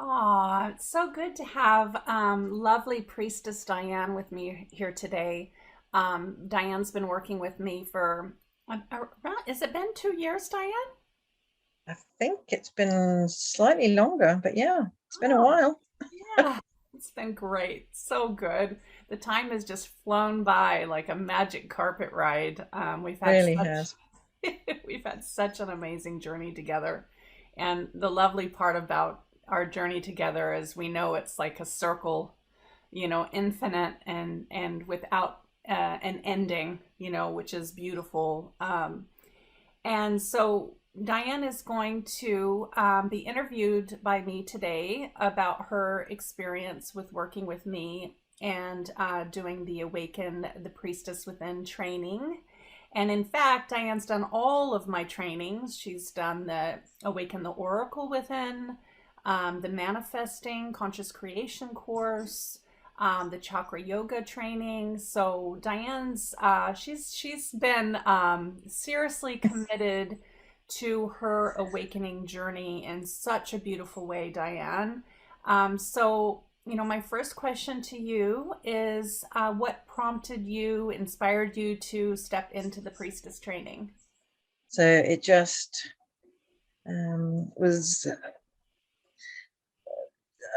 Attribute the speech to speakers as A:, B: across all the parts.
A: Aw, it's so good to have lovely Priestess Diane with me here today. Diane's been working with me for around, has it been 2 years, Diane?
B: I think it's been slightly longer, but yeah, it's been a
A: Oh,
B: while.
A: yeah. It's been great. So good. The time has just flown by like a magic carpet ride. We've had
B: Really
A: such
B: has.
A: we've had such an amazing journey together. And the lovely part about our journey together is we know it's like a circle, infinite and without an ending, which is beautiful. And so Diane is going to be interviewed by me today about her experience with working with me and doing the Awaken the Priestess Within training. And in fact, Diane's done all of my trainings. She's done the Awaken the Oracle Within, the Manifesting Conscious Creation course, the Chakra Yoga training. So Diane's she's been seriously committed to her awakening journey in such a beautiful way, Diane. My first question to you is what prompted you, inspired you to step into the priestess training?
B: So it just was,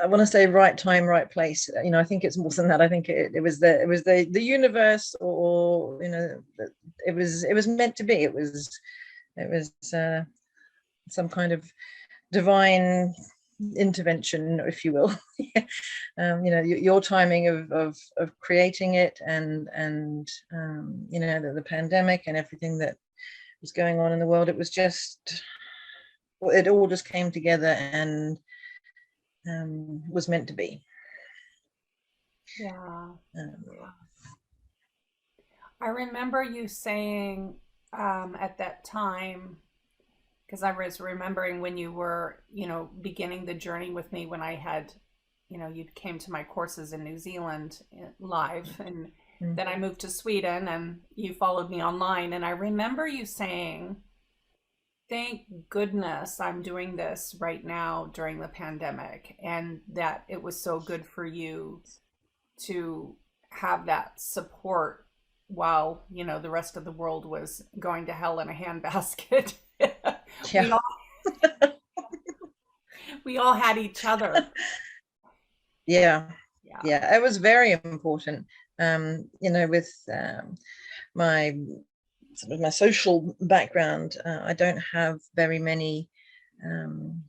B: I want to say right time, right place. I think it's more than that. I think it was the universe, or it was meant to be. It was some kind of divine intervention, if you will. Your timing of creating it, and the pandemic and everything that was going on in the world. It all just came together and was meant to be.
A: Yeah.
B: um,
A: I remember you saying at that time, because I was remembering when you were, beginning the journey with me when I had, you came to my courses in New Zealand live, and
B: mm,
A: then I moved to Sweden and you followed me online. And I remember you saying, thank goodness I'm doing this right now during the pandemic, and that it was so good for you to have that support while the rest of the world was going to hell in a handbasket.
B: yeah.
A: we all we all had each other.
B: Yeah,
A: Yeah.
B: yeah, it was very important. With my sort of my social background, I don't have very many um,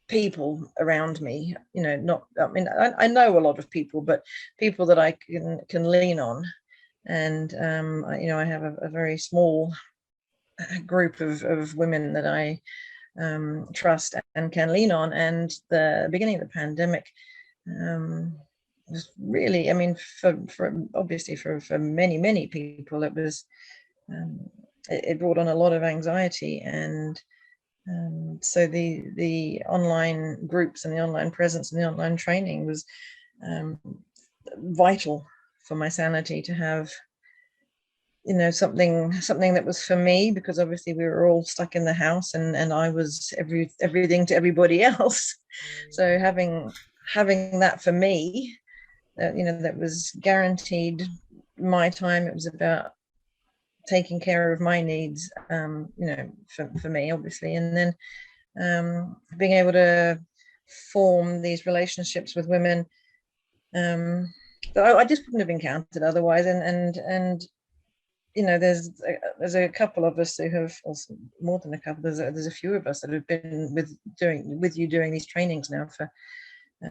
B: people around me. Not, I mean, I know a lot of people, but people that I can lean on. And I have a very small group of women that I trust and can lean on. And the beginning of the pandemic was really, I mean, for obviously for many people, um, it brought on a lot of anxiety. And so the online groups and the online presence and the online training was um, vital for my sanity, to have something that was for me, because obviously we were all stuck in the house, and I was everything to everybody else. So having that for me, that was guaranteed my time. It was about taking care of my needs, for me, obviously. And then being able to form these relationships with women that I just wouldn't have encountered otherwise. And there's a couple of us who have, also more than a couple, there's a few of us that have been with you doing these trainings now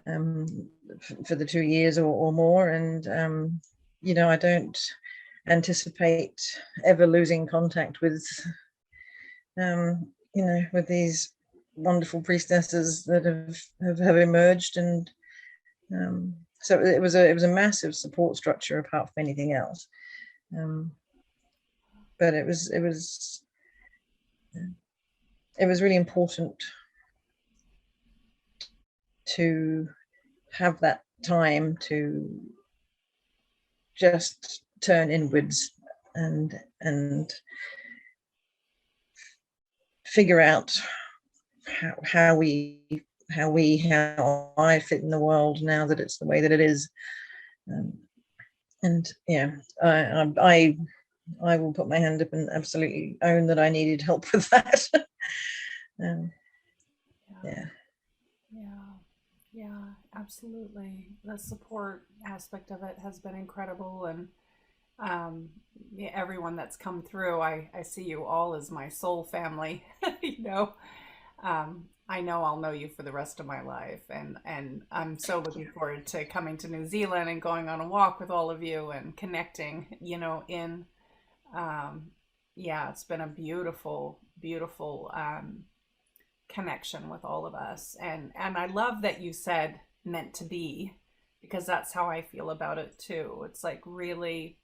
B: um, for the 2 years or more. And I don't anticipate ever losing contact with these wonderful priestesses that have emerged. And so it was a massive support structure, apart from anything else. But it was really important to have that time to just turn inwards and figure out how we how I fit in the world now that it's the way that it is. And yeah, I will put my hand up and absolutely own that I needed help with that. Yeah.
A: Yeah, absolutely. The support aspect of it has been incredible, and yeah, everyone that's come through, I see you all as my soul family. You know, I know I'll know you for the rest of my life, and I'm so looking forward to coming to New Zealand and going on a walk with all of you and connecting. You know, in um, yeah, it's been a beautiful, beautiful connection with all of us, and I love that you said meant to be, because that's how I feel about it too. It's like really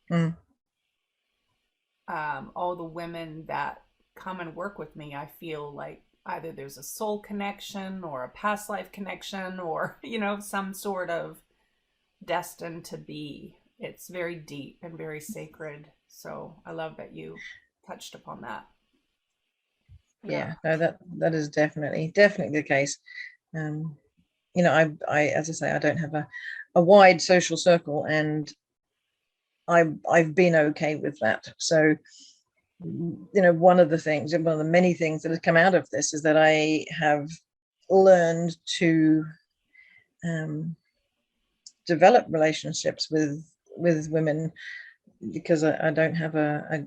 A: all the women that come and work with me, I feel like either there's a soul connection or a past life connection, or you know, some sort of destined to be. It's very deep and very sacred, so I love that you touched upon that. Yeah.
B: Yeah, no, that is definitely the case. You know, I as I say, I don't have a wide social circle, and I've been okay with that. So, you know, one of the many things that has come out of this is that I have learned to develop relationships with women, because I don't have a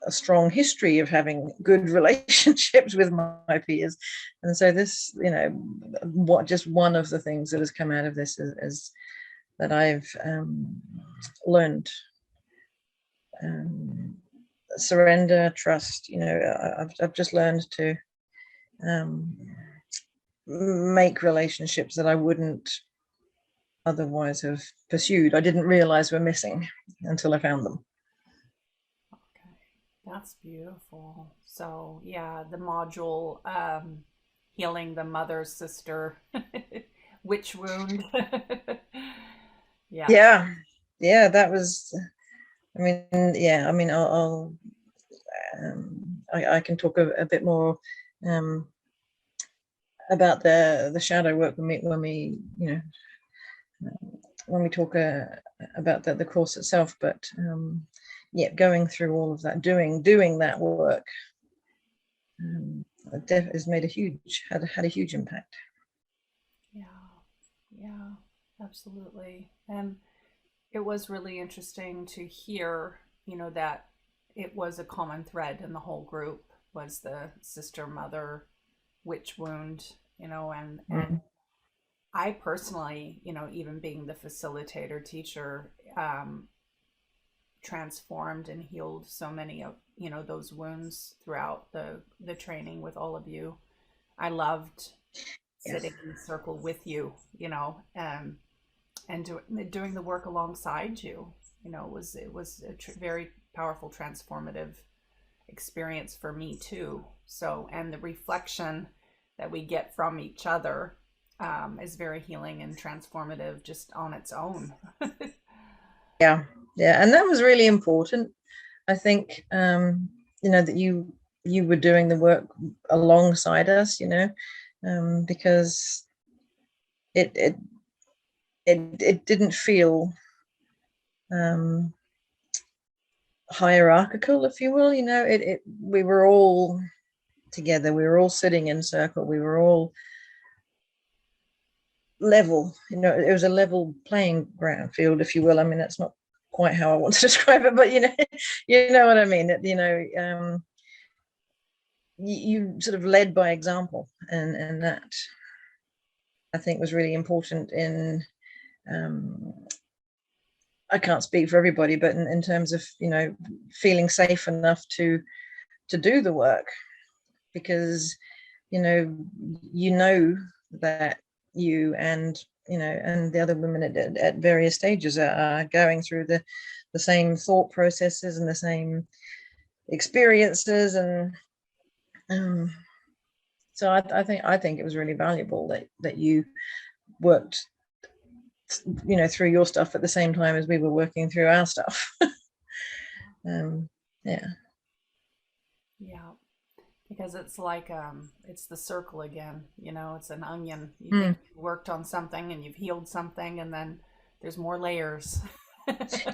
B: strong history of having good relationships with my peers. And so this, you know, what just one of the things that has come out of this is that I've learned surrender, trust. You know, I've just learned to make relationships that I wouldn't otherwise have pursued. I didn't realize were missing until I found them.
A: Okay, that's beautiful. So, yeah, the module, healing the mother sister witch wound. Yeah.
B: Yeah, that was. I mean, yeah. I mean, I can talk a bit more about the shadow work when we you know when we talk about the course itself. But yeah, going through all of that, doing that work, has made had a huge impact.
A: Yeah. Yeah, absolutely. And it was really interesting to hear, you know, that it was a common thread in the whole group was the sister mother witch wound, you know, and
B: Mm.
A: I personally, you know, even being the facilitator teacher, transformed and healed so many of, you know, those wounds throughout the training with all of you. I loved
B: Yes.
A: sitting in the circle with you, you know, and doing the work alongside you. You know, it was a very powerful, transformative experience for me too. So, and the reflection that we get from each other is very healing and transformative just on its own.
B: Yeah, yeah, and that was really important. I think you know, that you were doing the work alongside us, you know, because it it it didn't feel um, hierarchical, if you will. You know, it we were all together. We were all sitting in circle. We were all level. You know, it was a level playing ground field, if you will. I mean, that's not quite how I want to describe it, but you know, you know what I mean. You know, you sort of led by example, and that I think was really important in. I can't speak for everybody, but in terms of, you know, feeling safe enough to do the work, because you know that you and you know and the other women at various stages are going through the same thought processes and the same experiences, and um, so I think it was really valuable that you worked, you know, through your stuff at the same time as we were working through our stuff. um, yeah.
A: Yeah. Because it's like it's the circle again, you know, it's an onion. You think
B: Mm.
A: you worked on something and you've healed something, and then there's more layers.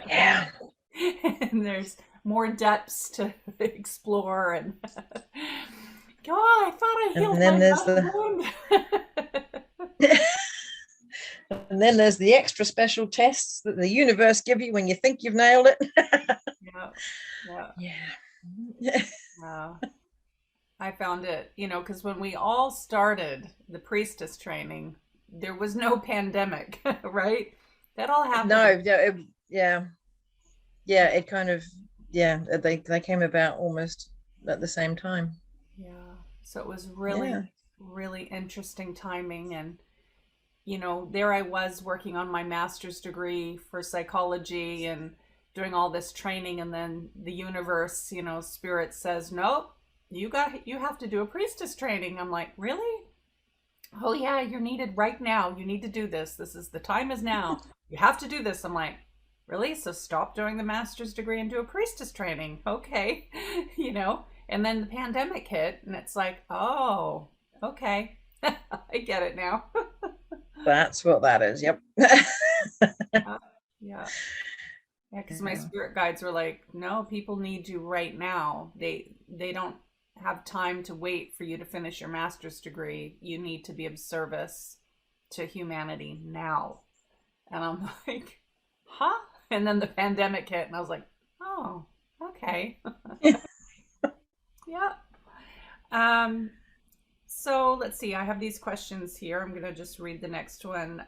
B: Yeah.
A: And there's more depths to explore, and God, I thought I
B: And
A: healed
B: then
A: my
B: there's
A: left
B: the
A: wound.
B: and then there's the extra special tests that the universe give you when you think you've nailed it.
A: Yeah, yeah.
B: Yeah.
A: I found it, you know, because when we all started the priestess training, there was no pandemic, right? That all happened.
B: No, yeah, yeah, it kind of, yeah, they came about almost at the same time.
A: Yeah. So it was
B: Yeah.
A: really, really interesting timing. And, you know, there I was working on my master's degree for psychology and doing all this training. And then the universe, you know, spirit says, nope, you have to do a priestess training. I'm like, really? Oh yeah, you're needed right now. You need to do this. The time is now. You have to do this. I'm like, really? So stop doing the master's degree and do a priestess training. Okay. You know, and then the pandemic hit and it's like, oh, okay. I get it now.
B: That's what that is. Yep.
A: Yeah. Yeah. Yeah, because my spirit guides were like, no, people need you right now. They don't have time to wait for you to finish your master's degree. You need to be of service to humanity now. And I'm like, huh? And then the pandemic hit and I was like, oh, okay. Yeah. Um, so let's see. I have these questions here. I'm gonna just read the next one.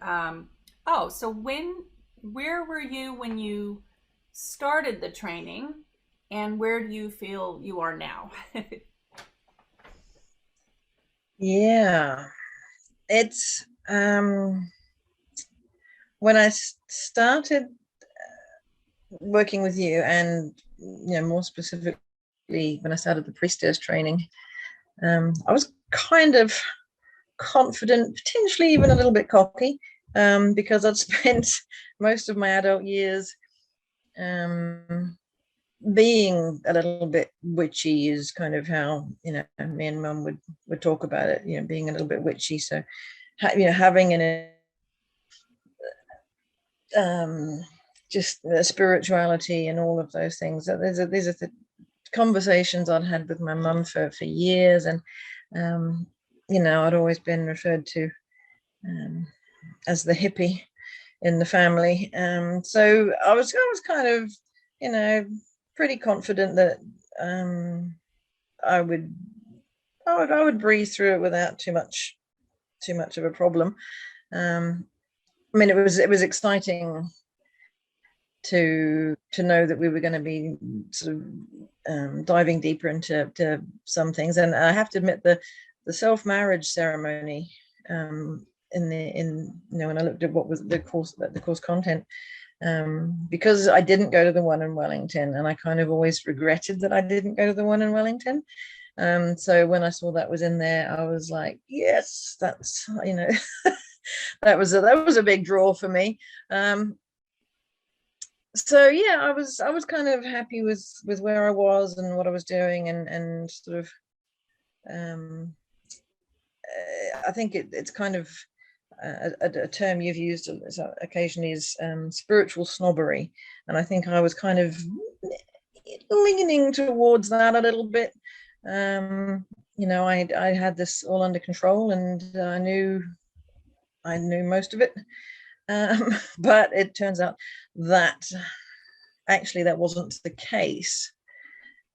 A: Oh, so where were you when you started the training, and where do you feel you are now?
B: Yeah. It's when I started working with you, and more specifically when I started the priestess training, I was kind of confident, potentially even a little bit cocky, because I'd spent most of my adult years being a little bit witchy, is kind of how me and Mum would talk about it, being a little bit witchy. So having an just spirituality and all of those things. These are the conversations I'd had with my mum for years, and I'd always been referred to as the hippie in the family. So I was kind of pretty confident that I would breeze through it without too much of a problem. I mean, it was exciting to know that we were going to be sort of diving deeper into some things. And I have to admit, the self-marriage ceremony, when I looked at what was the course content, because I didn't go to the one in Wellington, and I kind of always regretted that I didn't go to the one in Wellington. So when I saw that was in there, I was like, yes, that's that was a big draw for me. So yeah, I was kind of happy with where I was and what I was doing, and sort of I think it's kind of a term you've used occasionally is spiritual snobbery, and I think I was kind of leaning towards that a little bit. I had this all under control, and I knew most of it. But it turns out that actually that wasn't the case.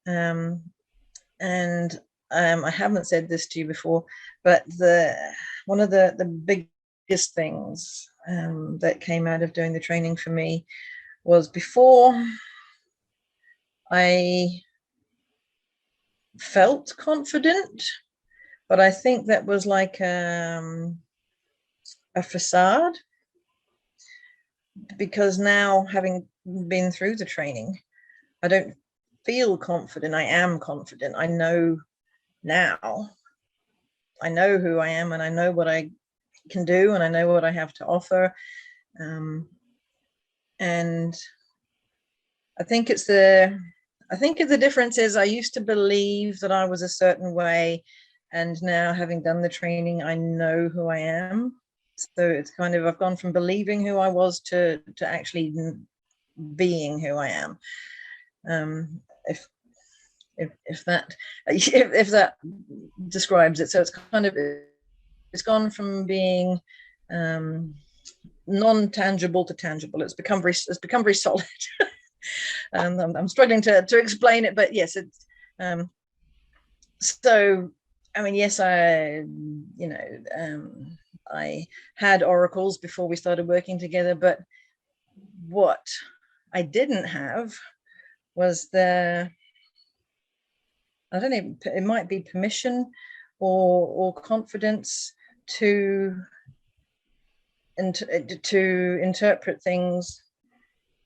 B: And I haven't said this to you before, but one of the biggest things that came out of doing the training for me was, before I felt confident, but I think that was like a facade, because now, having been through the training, I don't feel confident. I am confident. I know now. I know who I am, and I know what I can do, and I know what I have to offer. And I think it's I think the difference is I used to believe that I was a certain way, and now, having done the training, I know who I am. So it's kind of, I've gone from believing who I was to actually being who I am. If that describes it. So it's kind of, it's gone from being non-tangible to tangible. It's become very solid. I'm struggling to explain it, but yes, it's so I mean, yes, I had oracles before we started working together, but what I didn't have was I don't know, it might be permission or confidence to interpret things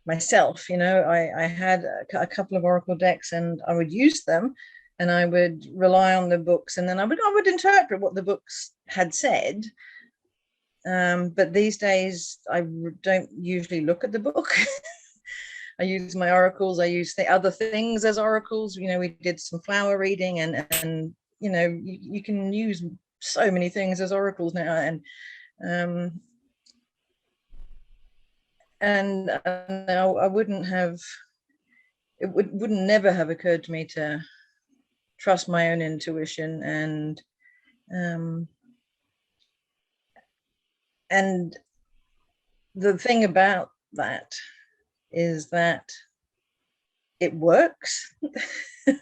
B: myself. I had a couple of oracle decks, and I would use them, and I would rely on the books, and then I would interpret what the books had said. But these days I don't usually look at the book. I use my oracles. I use the other things as oracles. We did some flower reading, and you can use so many things as oracles now, and I wouldn't have, it wouldn't never have occurred to me to trust my own intuition, and the thing about that is that it works. I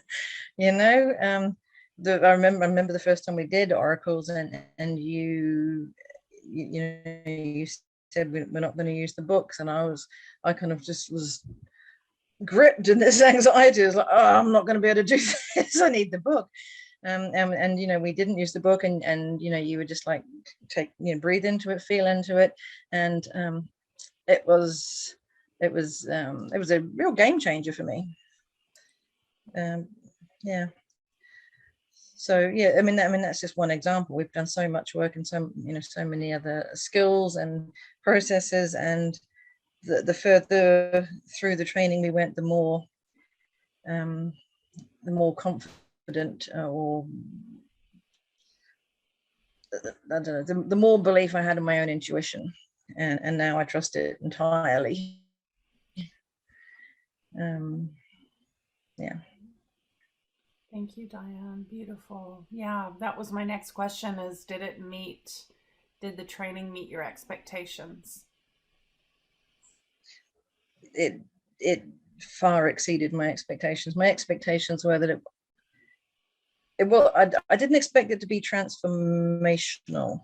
B: remember the first time we did oracles, and you said we're not going to use the books, and I kind of just was gripped in this anxiety. I was like, oh, I'm not going to be able to do this. I need the book. And we didn't use the book, and you would just like breathe into it, feel into it, and it was a real game changer for me. Yeah. So yeah, I mean that's just one example. We've done so much work, and so many other skills and processes, and the further through the training we went, the more confident, or I don't know, the more belief I had in my own intuition, and now I trust it entirely. Yeah.
A: Thank you, Diane. Beautiful. Yeah, that was my next question, is did the training meet your expectations?
B: It far exceeded my expectations. My expectations were that I didn't expect it to be transformational.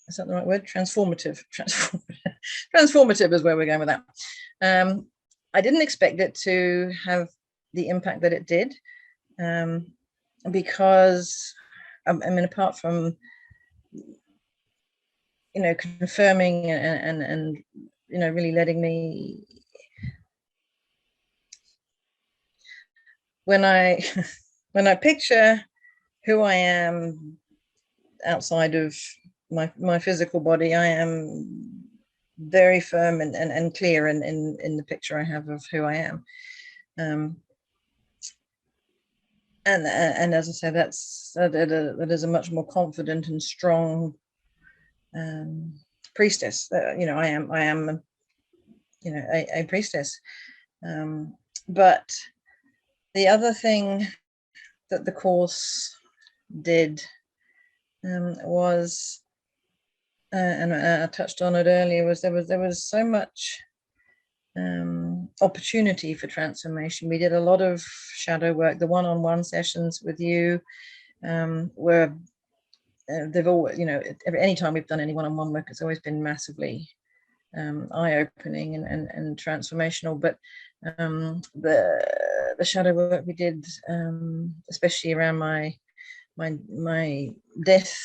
B: Is that the right word? Transformative. Transformative is where we're going with that. I didn't expect it to have the impact that it did, because I mean, apart from confirming and really letting me, when I picture who I am outside of my physical body, I am very firm and clear in the picture I have of who I am. And as I said, that is a much more confident and strong priestess. I am a priestess. But the other thing that the course did was, and I touched on it earlier, was there was so much opportunity for transformation. We did a lot of shadow work. The one-on-one sessions with you were, they've always, anytime we've done any one-on-one work, it's always been massively eye-opening and transformational. But the shadow work we did, especially around my death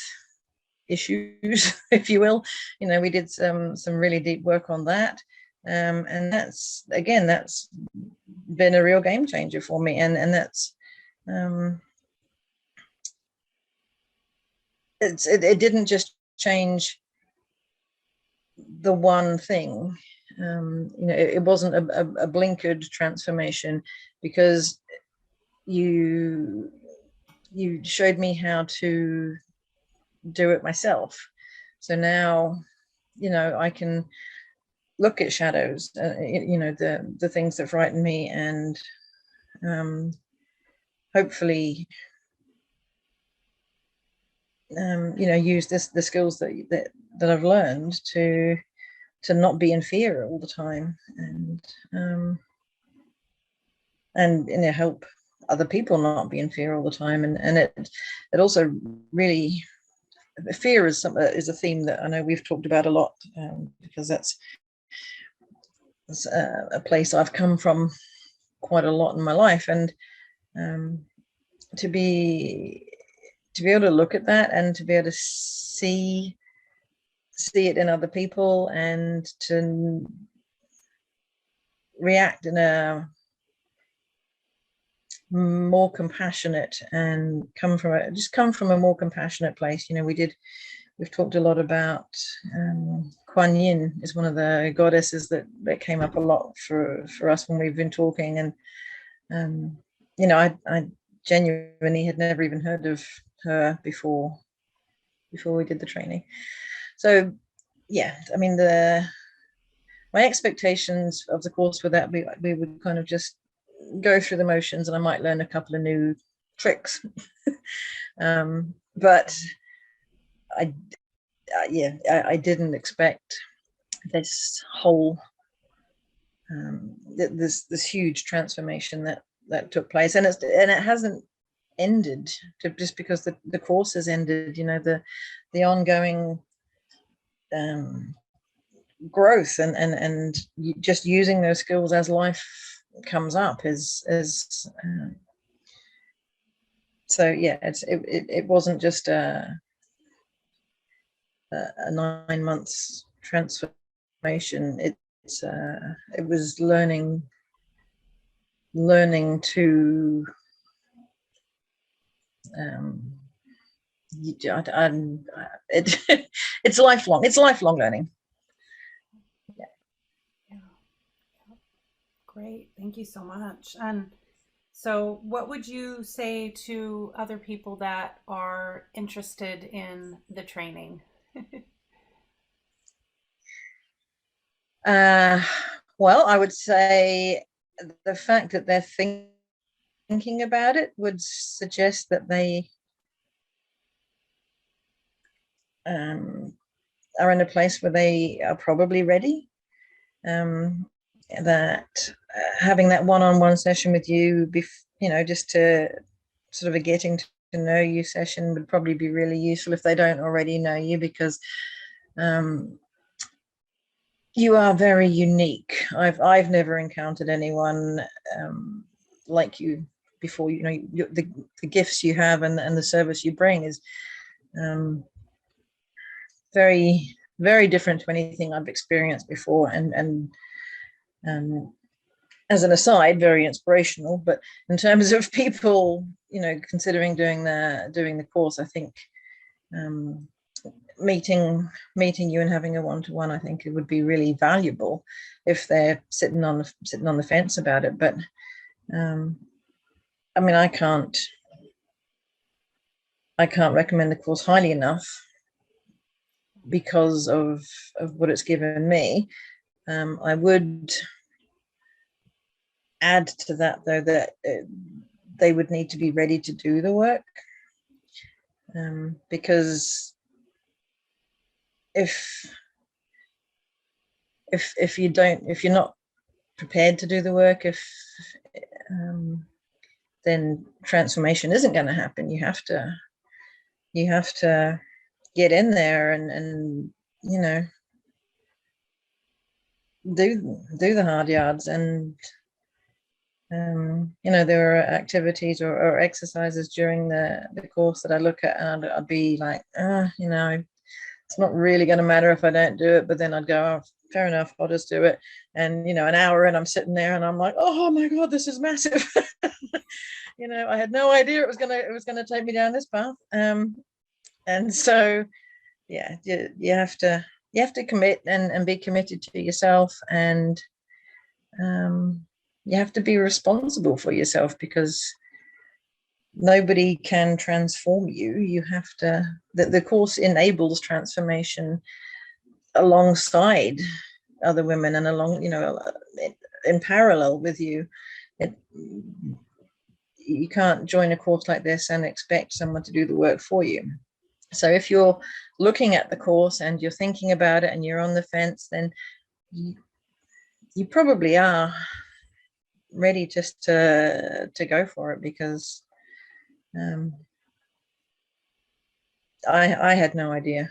B: issues, if you will, we did some really deep work on that, and that's been a real game changer for me, and that's it didn't just change the one thing. It wasn't a blinkered transformation, because you showed me how to do it myself. So now, I can look at shadows, the things that frighten me, and hopefully, use the skills that I've learned to not be in fear all the time, and help other people not be in fear all the time. And it also really, fear is a theme that I know we've talked about a lot, because that's a place I've come from quite a lot in my life, and to be able to look at that and to be able to see it in other people, and to react in a more compassionate, and come from a more compassionate place. We've talked a lot about Kuan Yin is one of the goddesses that came up a lot for us when we've been talking, and I genuinely had never even heard of her before we did the training. So yeah, I mean, my expectations of the course were that we would kind of just go through the motions, and I might learn a couple of new tricks. But I didn't expect this whole this huge transformation that took place, and it hasn't ended just because the course has ended. The ongoing growth and just using those skills as life comes up is so yeah, it wasn't just a 9 months transformation. It was learning to it's lifelong learning.
A: Great, thank you so much. And so what would you say to other people that are interested in the training?
B: Well, I would say the fact that they're thinking about it would suggest that they are in a place where they are probably ready. That having that one-on-one session with you, just to sort of a getting to know you session would probably be really useful if they don't already know you, because you are very unique. I've never encountered anyone like you before. The gifts you have and the service you bring is very, very different to anything I've experienced before, and as an aside, very inspirational. But in terms of people, considering doing the course, I think meeting you and having a one-to-one, I think it would be really valuable if they're sitting on the fence about it. But I mean, I can't recommend the course highly enough because of what it's given me. I would add to that, though, that they would need to be ready to do the work, because if you're not prepared to do the work, then transformation isn't going to happen. You have to get in there and do the hard yards. And there are activities or exercises during the course that I look at, and I'd be like, it's not really going to matter if I don't do it. But then I'd go, oh, fair enough, I'll just do it. And an hour in, I'm sitting there and I'm like, oh my God, this is massive. I had no idea it was gonna take me down this path. And so yeah, you have to commit and be committed to yourself, and you have to be responsible for yourself, because nobody can transform you. You have to, the course enables transformation alongside other women and along, in parallel with you. You can't join a course like this and expect someone to do the work for you. So if you're looking at the course and you're thinking about it and you're on the fence, then you probably are ready just to go for it, because I had no idea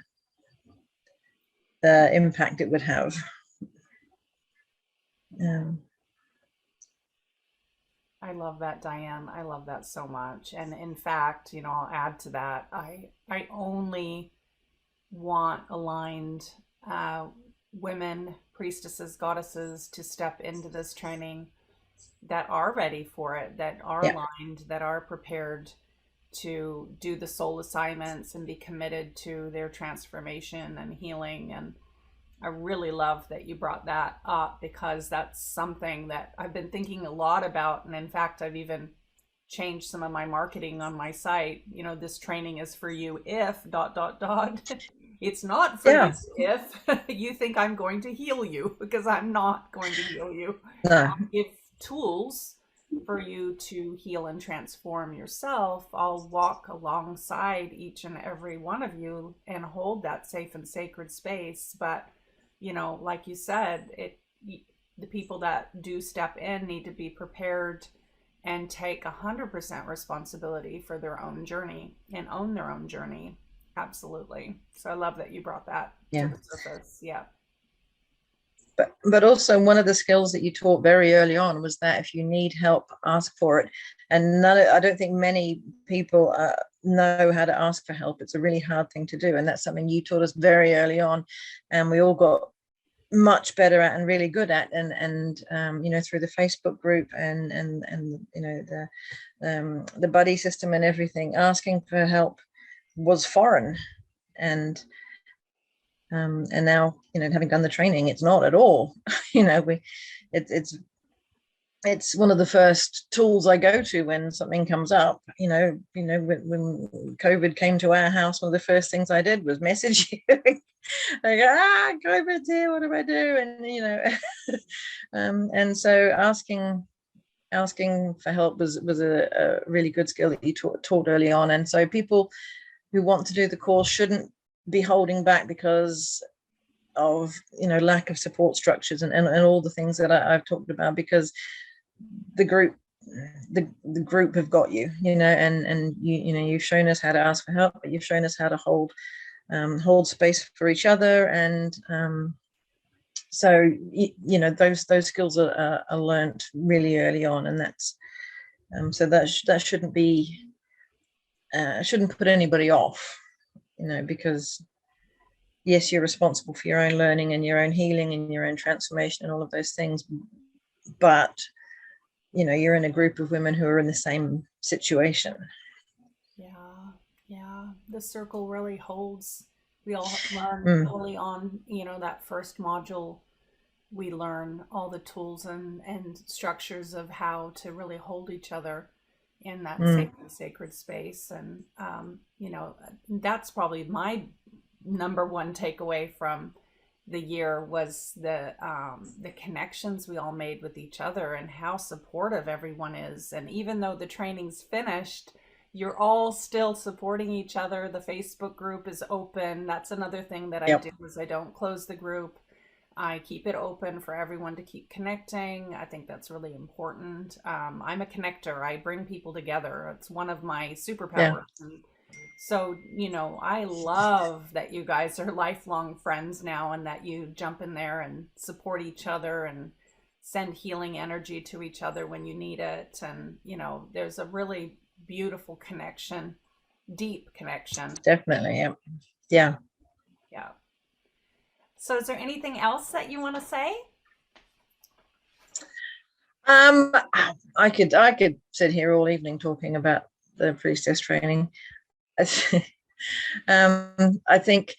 B: the impact it would have.
A: I love that, Diane. I love that so much. And in fact, I'll add to that. I only want aligned women, priestesses, goddesses to step into this training that are ready for it, that are aligned, that are prepared to do the soul assignments and be committed to their transformation and healing. And I really love that you brought that up, because that's something that I've been thinking a lot about. And in fact, I've even changed some of my marketing on my site. This training is for you if ... It's not for you if you think I'm going to heal you, because I'm not going to heal you.
B: No.
A: I'll give tools for you to heal and transform yourself. I'll walk alongside each and every one of you and hold that safe and sacred space. But like you said, the people that do step in need to be prepared and take 100% responsibility for their own journey and own their own journey. Absolutely. So I love that you brought that to the surface. Yeah.
B: But also, one of the skills that you taught very early on was that if you need help, ask for it. And I don't think many people know how to ask for help. It's a really hard thing to do, and that's something you taught us very early on, and we all got much better at and really good at. And through the Facebook group and the buddy system and everything, asking for help was foreign. And now, having done the training, it's not at all. It's one of the first tools I go to when something comes up. When COVID came to our house, one of the first things I did was message you. I go, COVID's here, what do I do? And and so asking for help was a really good skill that you taught early on. And so people who want to do the course shouldn't be holding back because of lack of support structures and all the things that I've talked about, because the group have got you, and you've shown us how to ask for help, but you've shown us how to hold space for each other. And so those skills are learned really early on, and that's so that shouldn't be shouldn't put anybody off, because yes, you're responsible for your own learning and your own healing and your own transformation and all of those things, but you're in a group of women who are in the same situation.
A: Yeah, the circle really holds. We all learn early on, that first module, we learn all the tools and structures of how to really hold each other in that sacred space. And that's probably my number one takeaway from the year, was the connections we all made with each other and how supportive everyone is. And even though the training's finished, you're all still supporting each other. The Facebook group is open. That's another thing that I do, is I don't close the group. I keep it open for everyone to keep connecting. I think that's really important. I'm a connector. I bring people together. It's one of my superpowers. And so, I love that you guys are lifelong friends now, and that you jump in there and support each other and send healing energy to each other when you need it. And, there's a really beautiful connection, deep connection.
B: Definitely. Yeah.
A: So is there anything else that you want to say?
B: I could sit here all evening talking about the priestess training. I think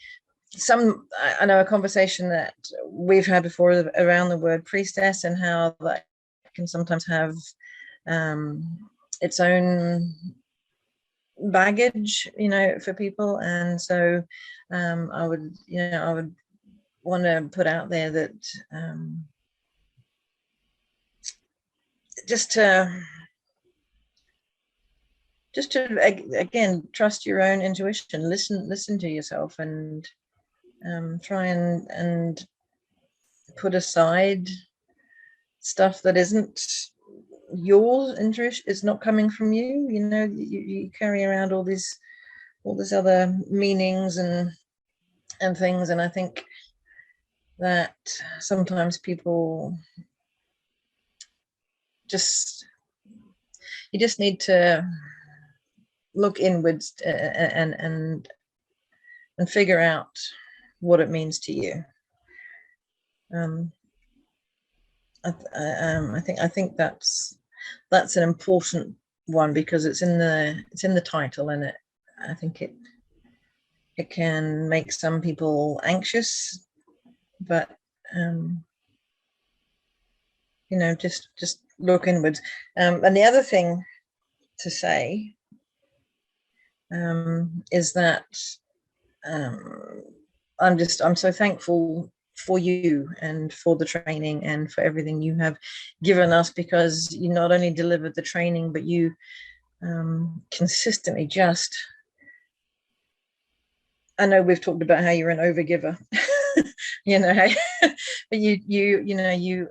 B: I know a conversation that we've had before around the word priestess, and how that can sometimes have its own baggage, for people. And so I would want to put out there that just to again, trust your own intuition, listen to yourself, and try and put aside stuff that isn't your interest, is not coming from you. You carry around all this other meanings and things, and I think that sometimes people you just need to look inwards and figure out what it means to you. I think that's an important one, because it's in the title, and I think it can make some people anxious, but just look inwards. And the other thing to say is that I'm so thankful for you and for the training and for everything you have given us, because you not only delivered the training, but you consistently just, I know we've talked about how you're an overgiver, but you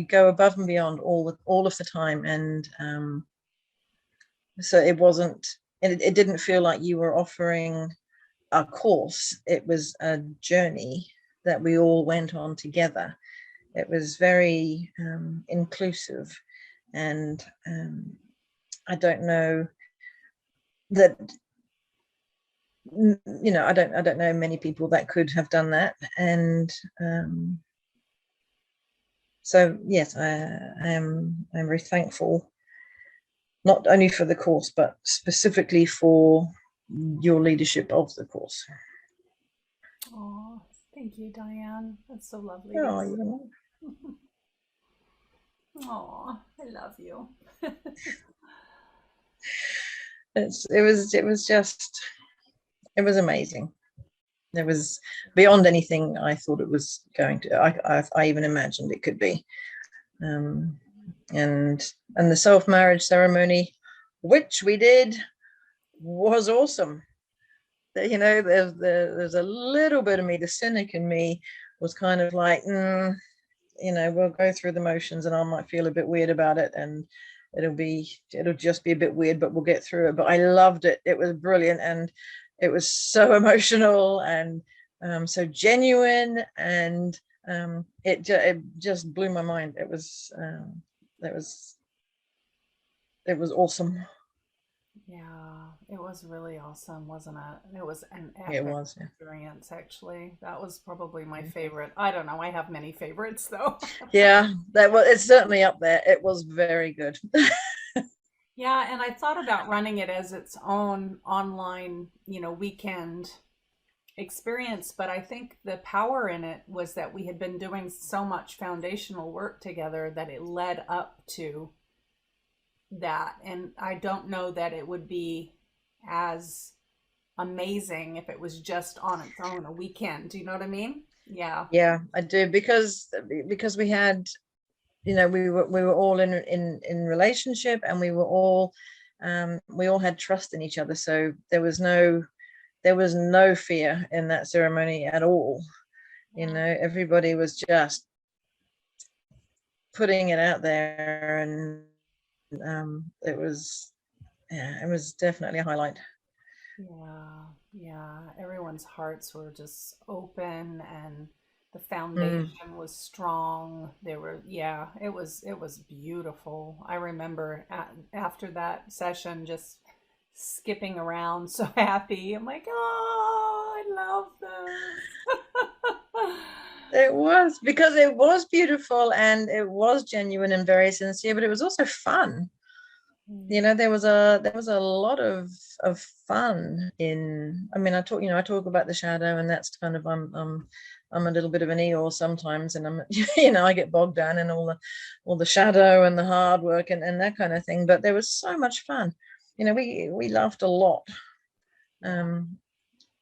B: go above and beyond all of the time. And so it didn't feel like you were offering a course. It was a journey that we all went on together. It was very inclusive, and I don't know that I don't know many people that could have done that. And so yes, I'm very thankful, not only for the course, but specifically for your leadership of the course.
A: Oh, thank you, Diane. That's so lovely.
B: Oh,
A: Oh, I love you.
B: It was amazing. It was beyond anything I thought it was going to. I even imagined it could be. And the self-marriage ceremony, which we did, was awesome. There's a little bit of me, the cynic in me, was kind of like, we'll go through the motions, and I might feel a bit weird about it, and it'll just be a bit weird, but we'll get through it. But I loved it. It was brilliant, and it was so emotional and so genuine, and it just blew my mind. It was awesome.
A: Yeah, it was really awesome, wasn't it? It was an
B: It
A: epic
B: was, yeah.
A: experience, actually. That was probably my favorite. I don't know. I have many favorites, though.
B: Yeah, it's certainly up there. It was very good.
A: Yeah, and I thought about running it as its own online, weekend experience, but I think the power in it was that we had been doing so much foundational work together that it led up to that. And I don't know that it would be as amazing if it was just on its own a weekend. Do you know what I mean? Yeah,
B: I do, because we had, we were all in relationship, and we all had trust in each other, so there was no fear in that ceremony at all. Everybody was just putting it out there, and it was definitely a highlight.
A: Yeah. Everyone's hearts were just open, and the foundation was strong. It was beautiful. I remember after that session just skipping around so happy. I'm like, oh, I love this.
B: It was, because it was beautiful, and it was genuine and very sincere, but it was also fun. There was a lot of fun in. I mean, I talk about the shadow, and that's kind of, I'm a little bit of an Eeyore sometimes, and I'm I get bogged down in all the shadow and the hard work and that kind of thing. But there was so much fun, we laughed a lot.
A: Yeah.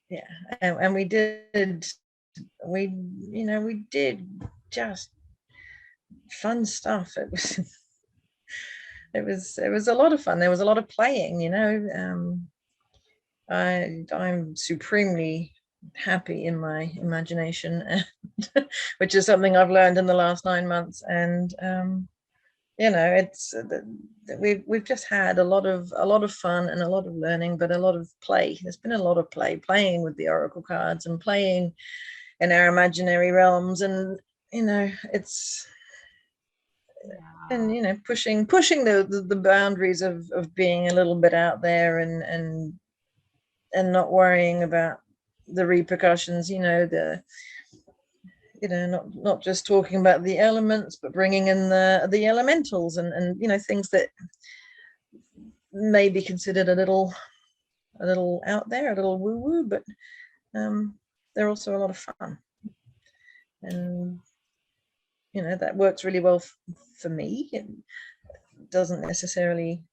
B: Yeah, and we did just fun stuff. It was a lot of fun. There was a lot of playing. I'm supremely happy in my imagination, and which is something I've learned in the last 9 months. And it's we've just had a lot of fun and a lot of learning, but a lot of play. There's been a lot of playing with the oracle cards and playing in our imaginary realms, and it's and pushing the boundaries of being a little bit out there, and not worrying about the repercussions, not just talking about the elements, but bringing in the elementals, and things that may be considered a little out there, a little woo woo, but they're also a lot of fun. And that works really well for me. It doesn't necessarily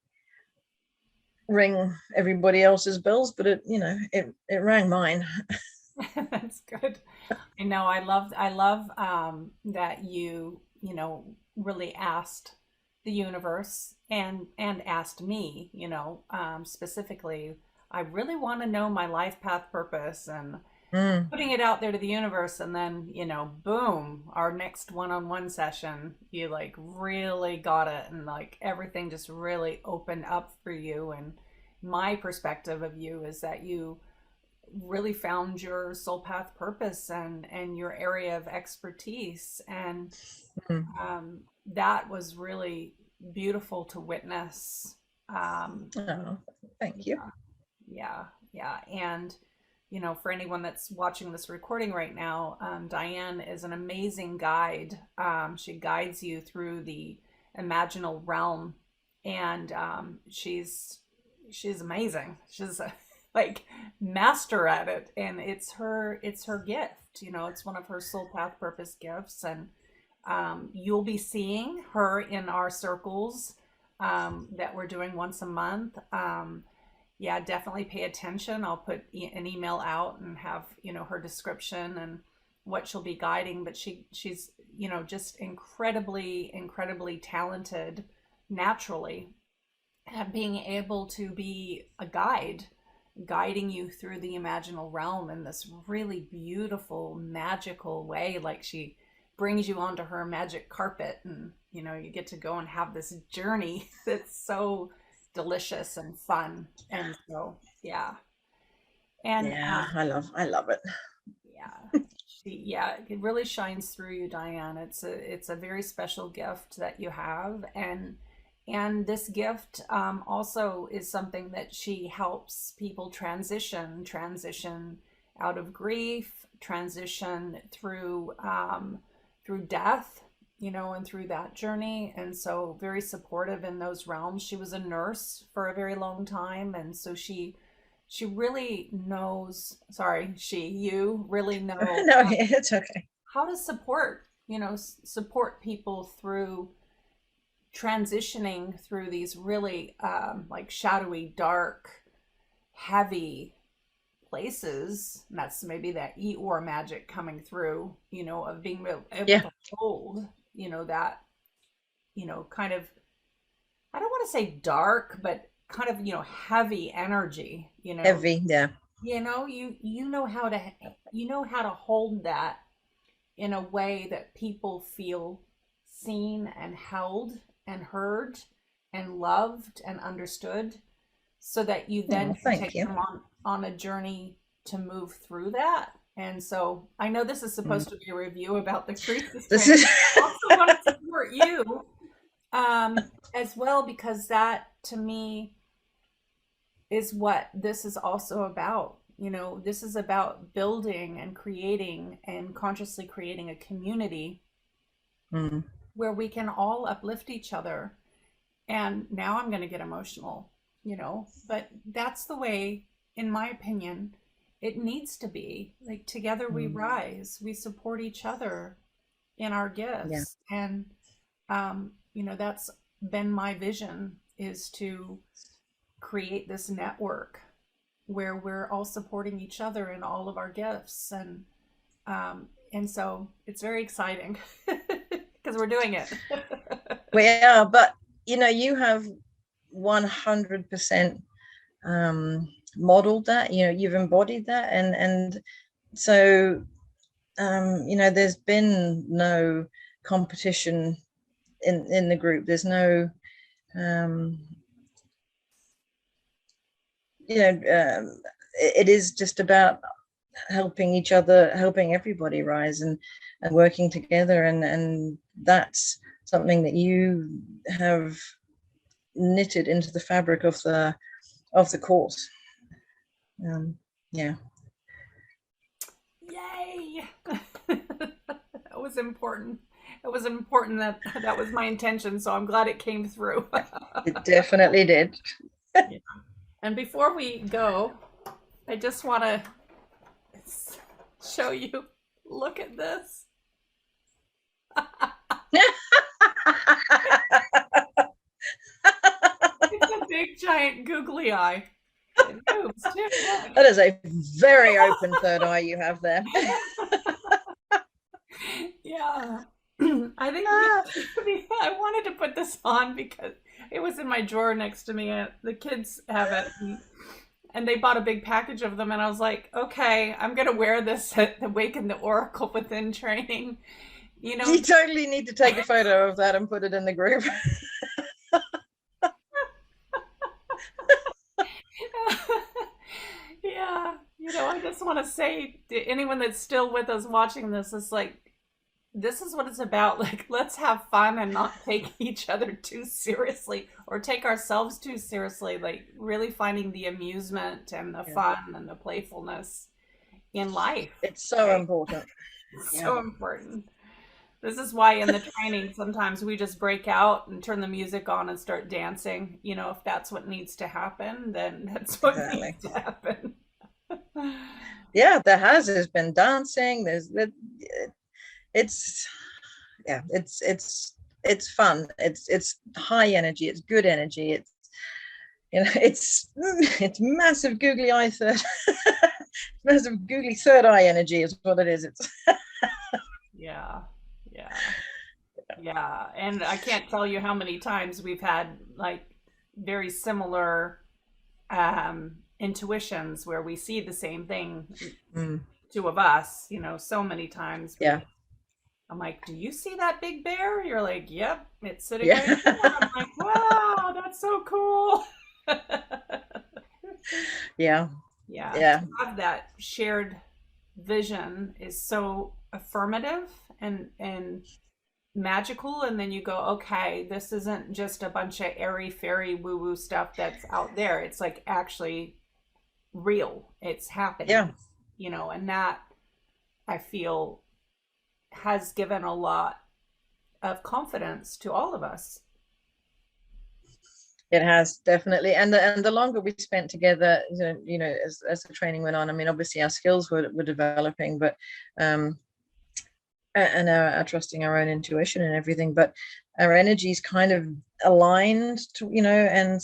B: ring everybody else's bells, but it rang mine.
A: That's good. I know. I love that really asked the universe and asked me, specifically, I really want to know my life path purpose, and putting it out there to the universe. And then, boom, our next one-on-one session, you like really got it, and like everything just really opened up for you. And my perspective of you is that you really found your soul path purpose and your area of expertise. And that was really beautiful to witness.
B: Oh, thank you.
A: Yeah. And, for anyone that's watching this recording right now, Diane is an amazing guide. She guides you through the imaginal realm, and she's amazing. She's like master at it, and it's her gift. It's one of her soul path purpose gifts. And you'll be seeing her in our circles that we're doing once a month. Yeah, definitely pay attention. I'll put an email out and have her description and what she'll be guiding. But she's just incredibly talented naturally at being able to be a guiding you through the imaginal realm in this really beautiful, magical way. Like she brings you onto her magic carpet, and you get to go and have this journey that's so delicious and fun. And so yeah. And
B: yeah, I love it.
A: yeah, it really shines through you, Diane. It's a very special gift that you have. And this gift also is something that she helps people transition out of grief, transition through death, and through that journey. And so very supportive in those realms. She was a nurse for a very long time, and so she really knows. Sorry, you really know.
B: No, it's okay.
A: How to support people through transitioning through these really like shadowy, dark, heavy places. And that's maybe that Eeyore magic coming through, of being able to hold, that, kind of, I don't want to say dark, but kind of, heavy energy,
B: Heavy, yeah.
A: you know how to hold that in a way that people feel seen and held and heard and loved and understood, so that you then can take them on a journey to move through that. And so I know this is supposed to be a review about the priestess training. I also want to support you as well, because that to me is what this is also about. This is about building and creating and consciously creating a community where we can all uplift each other. And now I'm going to get emotional, but that's the way, in my opinion, it needs to be. Like, together we rise, we support each other in our gifts. And, that's been my vision, is to create this network where we're all supporting each other in all of our gifts. And so it's very exciting because we're doing it.
B: We are, but you know, you have 100% modeled that, you know, you've embodied that, and so you know, there's been no competition in the group. There's no you know, it is just about helping each other, helping everybody rise, and working together, and that's something that you have knitted into the fabric of the course. Yeah.
A: Yay. That was important. It was important that was my intention, so I'm glad it came through.
B: It definitely did.
A: Yeah. And before we go, I just want to show you, look at this. It's a big giant googly eye. It moves too.
B: That is a very open third eye you have there.
A: Yeah. I think I wanted to put this on because it was in my drawer next to me, and the kids have it, and they bought a big package of them, and I was like, okay, I'm gonna wear this at the Awaken the Oracle Within training. You know,
B: you totally need to take a photo of that and put it in the group.
A: Yeah, you know, I just want to say to anyone that's still with us watching this, it's like, this is what it's about. Like, let's have fun and not take each other too seriously or take ourselves too seriously. Like, really finding the amusement and the fun and the playfulness in life.
B: It's so important.
A: So important. This is why in the training, sometimes we just break out and turn the music on and start dancing. You know, if that's what needs to happen, then that's what needs to happen.
B: Yeah, there's been dancing. It's fun. It's high energy. It's good energy. It's, you know, it's massive googly eye massive googly third eye energy is what it is. It's
A: yeah. And I can't tell you how many times we've had like very similar intuitions where we see the same thing, two of us, you know, so many times.
B: Yeah.
A: I'm like, do you see that big bear? You're like, yep, it's sitting right there. I'm like, wow, that's so cool.
B: Yeah.
A: To have that shared vision is so affirmative and magical, and then you go, okay, this isn't just a bunch of airy fairy woo woo stuff that's out there. It's like actually real. It's happening. You know, and that I feel has given a lot of confidence to all of us.
B: It has, definitely, and the longer we spent together, you know, as the training went on, I mean, obviously our skills were developing, but and our trusting our own intuition and everything, but our energies kind of aligned to, you know, and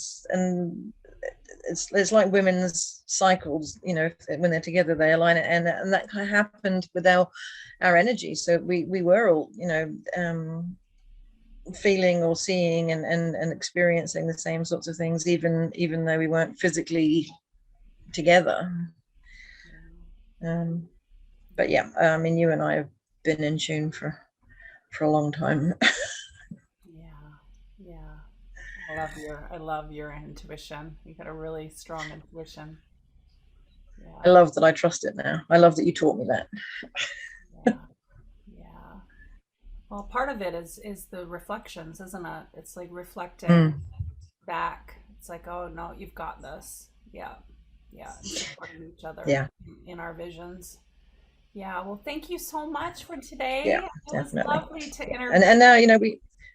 B: it's like women's cycles, you know, when they're together they align it, and that kind of happened with our energy. So we were all, you know, feeling or seeing and experiencing the same sorts of things, even though we weren't physically together. But yeah, I mean, you and I have been in tune for a long time.
A: I love your intuition. You got a really strong intuition.
B: I love that I trust it now. I love that you taught me that.
A: Well, part of it is the reflections, isn't it? It's like reflecting back. It's like, oh no, you've got this. Yeah. Supporting each other in our visions. Yeah. Well, thank you so much for today.
B: Yeah,
A: it
B: definitely.
A: was lovely to interview.
B: And now, you know,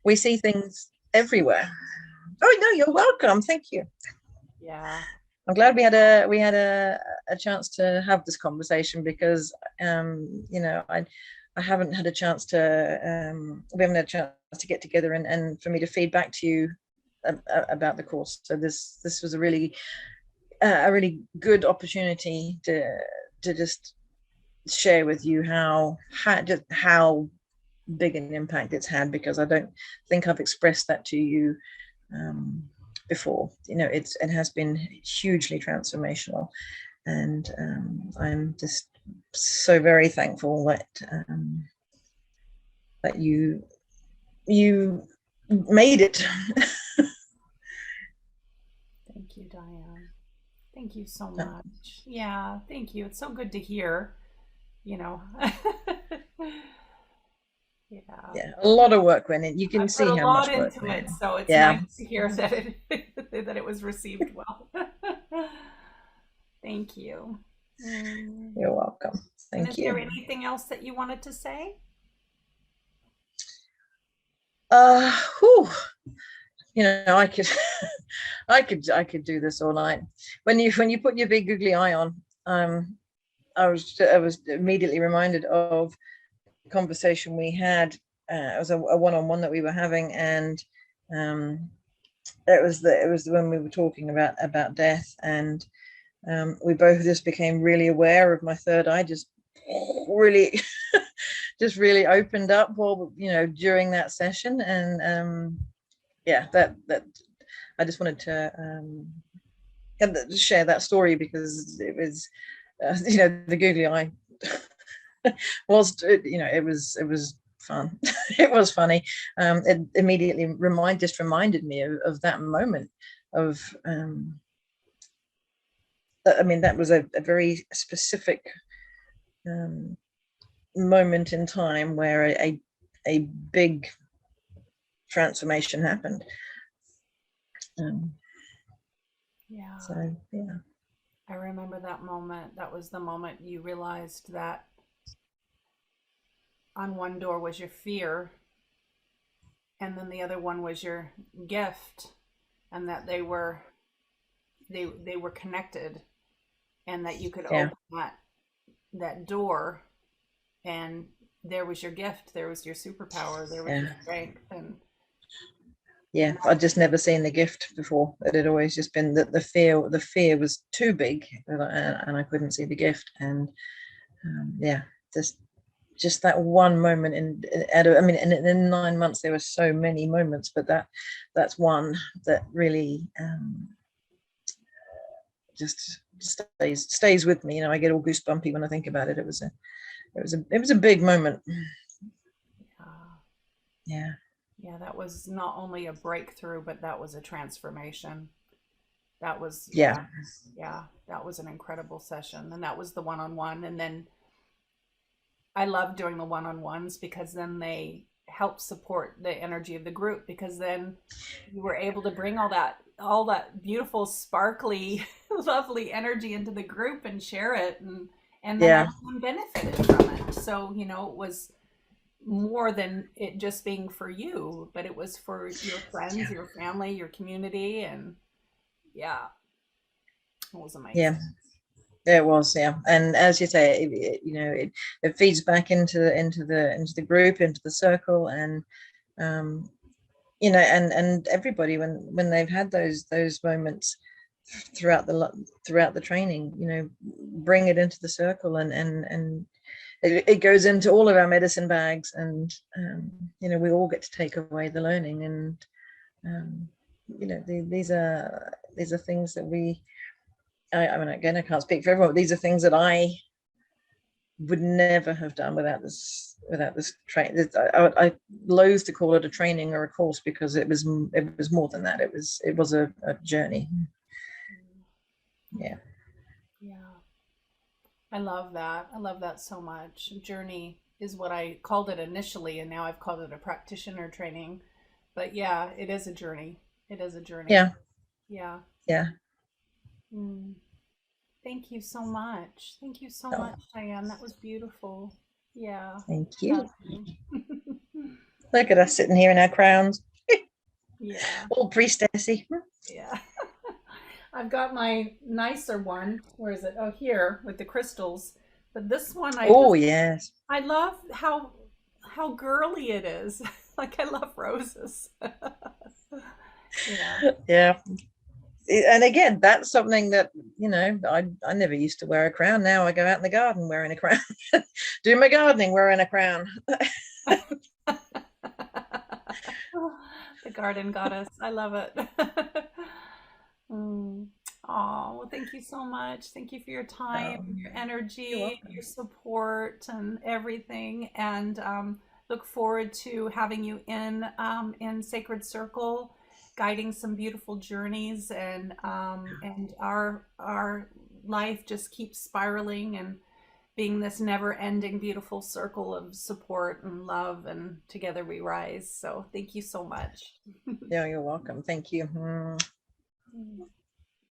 B: we see things everywhere. Oh no, you're welcome. Thank you.
A: Yeah.
B: I'm glad we had a chance to have this conversation, because you know, I haven't had a chance to we haven't had a chance to get together and for me to feed back to you about the course. So this was a really good opportunity to just share with you how big an impact it's had, because I don't think I've expressed that to you before. It has been hugely transformational, and I'm just so very thankful that you made it.
A: Thank you, Diane. Thank you so much. Yeah, thank you. It's so good to hear, Yeah.
B: A lot of work went in. You can
A: I put
B: see
A: a
B: how
A: lot
B: much work
A: into
B: went
A: it,
B: in.
A: so it's
B: Yeah.
A: nice to hear that it was received well. Thank you.
B: You're welcome.
A: And
B: Thank
A: is
B: you.
A: there anything else that you wanted to say?
B: Whew. I could I could do this all night. When you put your big googly eye on, I was immediately reminded of the conversation we had. It was a one-on-one that we were having, and it was when we were talking about death, and we both just became really aware of my third eye, just really just really opened up while during that session. And that I just wanted to share that story, because it was the googly eye was it was fun. It was funny. It immediately reminded me of that moment of that was a very specific moment in time where a big transformation happened.
A: Yeah.
B: So yeah.
A: I remember that moment. That was the moment you realized that on one door was your fear, and then the other one was your gift, and that they were connected, and that you could open that door, and there was your gift, there was your superpower, there was your strength. And
B: I'd just never seen the gift before. It had always just been that the fear was too big, and I couldn't see the gift. And just that one moment and in 9 months there were so many moments, but that's one that really just stays with me. I get all goosebumpy when I think about it. It was a big moment. Yeah.
A: That was not only a breakthrough, but that was a transformation. That was that was an incredible session. And that was the one-on-one. And then I love doing the one-on-ones, because then they help support the energy of the group, because then you were able to bring all that beautiful, sparkly, lovely energy into the group and share it, and then everyone benefited from it. So it was more than it just being for you, but it was for your friends, your family, your community. And it was amazing.
B: It was. And as you say, it feeds back into the group, into the circle, and and everybody, when they've had those moments throughout the training, bring it into the circle, and it goes into all of our medicine bags, and we all get to take away the learning. And these are things that again, I can't speak for everyone, but these are things that I would never have done without this training. I loathe to call it a training or a course, because it was more than that. It was a journey. Yeah.
A: I love that. I love that so much. Journey is what I called it initially, and now I've called it a practitioner training. But it is a journey. It is a journey.
B: Yeah.
A: Thank you so much. Thank you so much, Diane. That was beautiful. Yeah.
B: Thank you. Look at us sitting here in our crowns. All priestessy.
A: Yeah. I've got my nicer one. Where is it? Oh, here with the crystals. But this one,
B: yes.
A: I love how girly it is. Like, I love roses. Yeah.
B: Yeah. And again, that's something that, you know, I never used to wear a crown. Now I go out in the garden wearing a crown. Do my gardening wearing a crown.
A: The garden goddess. I love it. Mm. Oh, well, thank you so much. Thank you for your time, your
B: You're
A: energy, your
B: welcome.
A: support, and everything. And look forward to having you in Sacred Circle, guiding some beautiful journeys, and our life just keeps spiraling and being this never-ending beautiful circle of support and love, and together we rise. So thank you so much.
B: Yeah, you're welcome. Thank you.